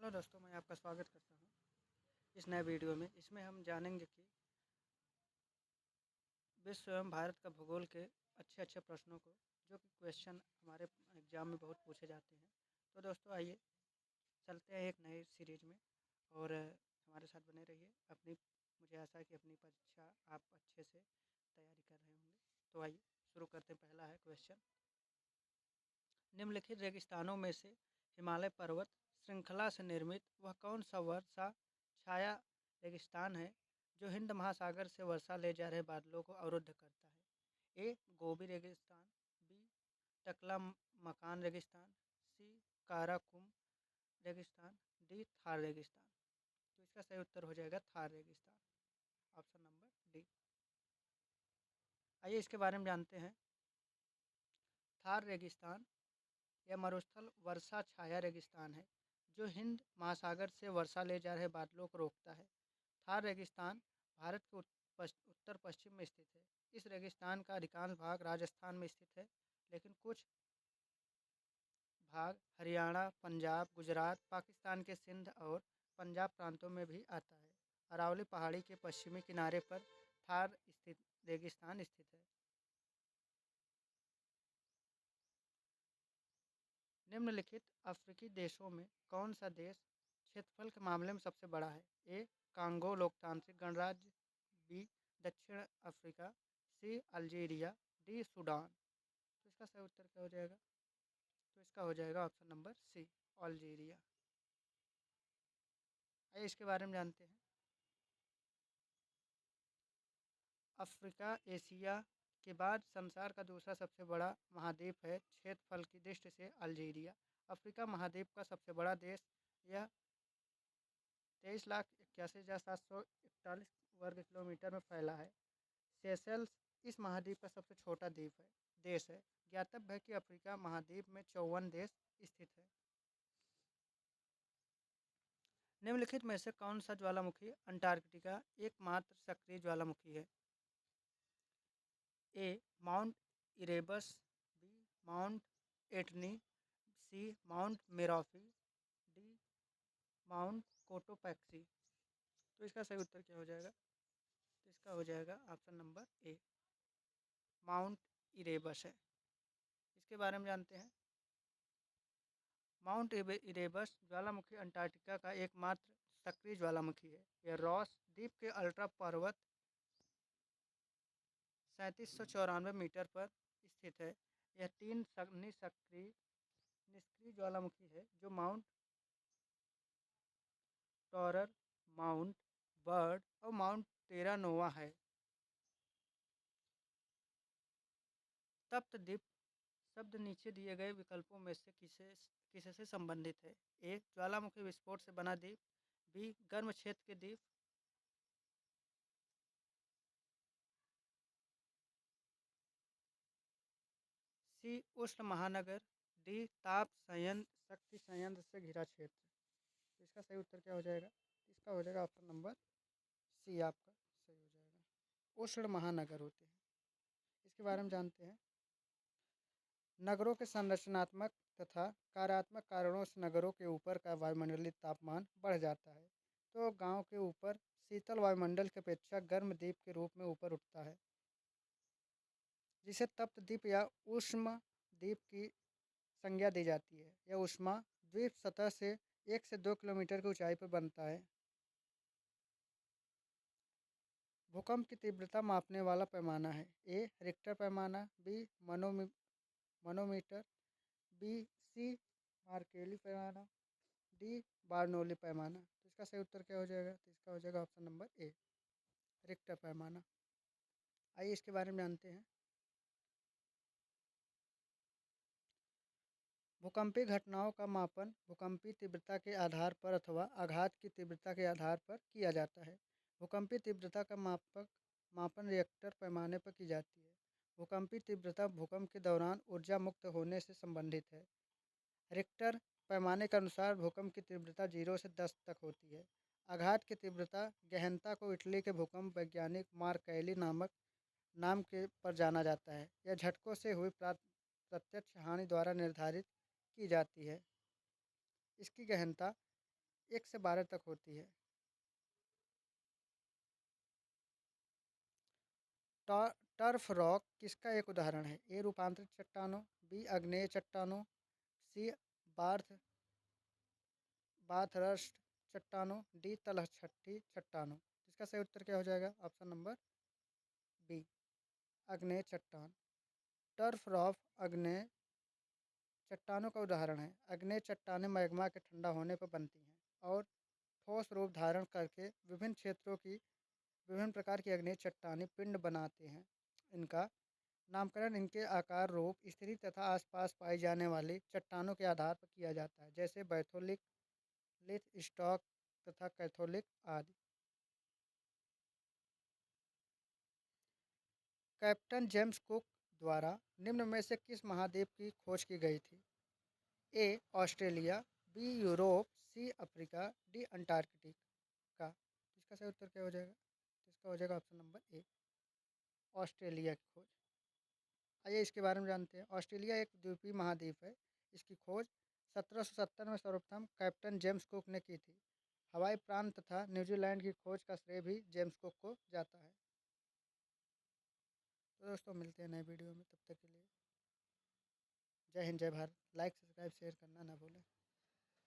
Hello दोस्तों, मैं आपका स्वागत करता हूँ इस नए वीडियो में। इसमें हम जानेंगे कि विश्व एवं भारत का भूगोल के अच्छे अच्छे प्रश्नों को, जो कि क्वेश्चन हमारे एग्ज़ाम में बहुत पूछे जाते हैं। तो दोस्तों आइए चलते हैं एक नए सीरीज में और हमारे साथ बने रहिए। मुझे आशा है कि अपनी परीक्षा आप अच्छे से तैयारी कर रहे होंगे। तो आइए शुरू करते हैं। पहला है क्वेश्चन, निम्नलिखित रेगिस्तानों में से हिमालय पर्वत श्रृंखला से निर्मित वह कौन सा वर्षा छाया रेगिस्तान है जो हिंद महासागर से वर्षा ले जा रहे बादलों को अवरुद्ध करता है? ए गोबी रेगिस्तान, बी टकला मकान रेगिस्तान, सी काराकुम रेगिस्तान, डी थार रेगिस्तान। तो इसका सही उत्तर हो जाएगा थार रेगिस्तान, ऑप्शन नंबर डी। आइए इसके बारे में जानते हैं। थार रेगिस्तान यह मरुस्थल वर्षा छाया रेगिस्तान है जो हिंद महासागर से वर्षा ले जा रहे बादलों को रोकता है। थार रेगिस्तान भारत के उत्तर पश्चिम में स्थित है। इस रेगिस्तान का अधिकांश भाग राजस्थान में स्थित है, लेकिन कुछ भाग हरियाणा, पंजाब, गुजरात, पाकिस्तान के सिंध और पंजाब प्रांतों में भी आता है। अरावली पहाड़ी के पश्चिमी किनारे पर थार स्थित रेगिस्तान स्थित है। निम्नलिखित अफ्रीकी देशों में कौन सा देश क्षेत्रफल के मामले में सबसे बड़ा है? ए कांगो लोकतांत्रिक गणराज्य, बी दक्षिण अफ्रीका, सी अल्जीरिया, डी सूडान। तो इसका सही उत्तर क्या हो जाएगा? तो इसका हो जाएगा ऑप्शन नंबर सी, अल्जीरिया। आइए इसके बारे में जानते हैं। अफ्रीका एशिया के बाद संसार का दूसरा सबसे बड़ा महाद्वीप है। क्षेत्रफल की दृष्टि से अल्जीरिया अफ्रीका महाद्वीप का सबसे बड़ा देश। यह 23,81,741 वर्ग किलोमीटर में फैला है। सेशल्स इस महाद्वीप का सबसे छोटा द्वीप है देश है। ज्ञातव्य है कि अफ्रीका महाद्वीप में 54 देश स्थित है। निम्नलिखित में से कौन सा ज्वालामुखी अंटार्कटिका एकमात्र सक्रिय ज्वालामुखी है? ए माउंट इरेबस, बी माउंट एटनी, सी माउंट मेराफी, डी माउंट कोटोपैक्सी। तो इसका सही उत्तर क्या हो जाएगा? तो इसका हो जाएगा option number A, mount Erebus है। इसके बारे में जानते हैं। माउंट इरेबस ज्वालामुखी अंटार्कटिका का एकमात्र सक्रिय ज्वालामुखी है। यह रॉस द्वीप के अल्ट्रा पर्वत 3794 मीटर पर स्थित है। यह तीन निष्क्रिय ज्वालामुखी है जो माउंट टॉरर, माउंट बर्ड और माउंट टेरा नोवा है। तप्त द्वीप शब्द नीचे दिए गए विकल्पों में से किसे से संबंधित है? ए ज्वालामुखी विस्फोट से बना द्वीप, बी गर्म क्षेत्र के द्वीप, सी उष्ण महानगर, डी ताप संयंत्र शक्ति संयंत्र से घिरा क्षेत्र। तो इसका सही उत्तर क्या हो जाएगा? इसका हो जाएगा ऑप्शन नंबर सी, आपका सही हो जाएगा। उष्ण महानगर होते हैं। इसके बारे में जानते हैं। नगरों के संरचनात्मक तथा कार्यात्मक कारणों से नगरों के ऊपर का वायुमंडलीय तापमान बढ़ जाता है, तो गांव के ऊपर शीतल वायुमंडल की अपेक्षा गर्म द्वीप के रूप में ऊपर उठता है, जिसे तप्त द्वीप या उष्म द्वीप की संज्ञा दी जाती है। यह ऊष्मा द्वीप सतह से 1 से 2 किलोमीटर की ऊंचाई पर बनता है। भूकंप की तीव्रता मापने वाला पैमाना है। ए रिक्टर पैमाना, बी मनोमीटर, बी सी मार्केली पैमाना, डी बार्नौली पैमाना। तो इसका सही उत्तर क्या हो जाएगा? तो इसका हो जाएगा ऑप्शन नंबर ए, रिक्टर पैमाना। आइए इसके बारे में जानते हैं। भूकंपीय घटनाओं का मापन भूकंपीय तीव्रता के आधार पर अथवा आघात की तीव्रता के आधार पर किया जाता है। भूकंपीय तीव्रता का मापन रिएक्टर पैमाने पर की जाती है। भूकंपीय तीव्रता भूकंप के दौरान ऊर्जा मुक्त होने से संबंधित है। रिक्टर पैमाने के अनुसार भूकंप की तीव्रता 0 से 10 तक होती है। आघात की तीव्रता गहनता को इटली के भूकंप वैज्ञानिक मार्कैली नाम के पर जाना जाता है। यह झटकों से हुई प्रत्यक्ष हानि द्वारा निर्धारित की जाती है। इसकी गहनता 1 से 12 तक होती है। टर्फ रॉक किसका एक उदाहरण है? ए रूपांतरित चट्टानों, बी आग्नेय चट्टानों, सी बार्थ बाथरस्ट चट्टानों, डी तलछटी चट्टानों। इसका सही उत्तर क्या हो जाएगा? ऑप्शन नंबर बी आग्नेय चट्टान। टर्फ रॉक आग्नेय चट्टानों का उदाहरण है। आग्नेय चट्टानें मैग्मा के ठंडा होने पर बनती हैं और ठोस रूप धारण करके विभिन्न क्षेत्रों की विभिन्न प्रकार की आग्नेय चट्टानें पिंड बनाते हैं। इनका नामकरण इनके आकार, रूप, स्थिति तथा आसपास पाई जाने वाली चट्टानों के आधार पर किया जाता है, जैसे बैथोलिक, लिथ स्टॉक तथा कैथोलिक आदि। कैप्टन जेम्स कुक द्वारा निम्न में से किस महाद्वीप की खोज की गई थी? A Australia, B Europe, C Africa, D Antarctica. इसका सही उत्तर क्या हो जाएगा? इसका हो जाएगा ऑप्शन नंबर ए ऑस्ट्रेलिया की खोज। आइए इसके बारे में जानते हैं। ऑस्ट्रेलिया एक द्वीपीय महाद्वीप है। इसकी खोज 1770 में सर्वप्रथम कैप्टन जेम्स कुक ने की थी। हवाई प्रांत तथा न्यूजीलैंड की खोज का श्रेय भी जेम्स कुक को जाता है। तो दोस्तों मिलते हैं नए वीडियो में, तब तक के लिए जय हिंद जय भारत। लाइक सब्सक्राइब शेयर करना ना भूलें।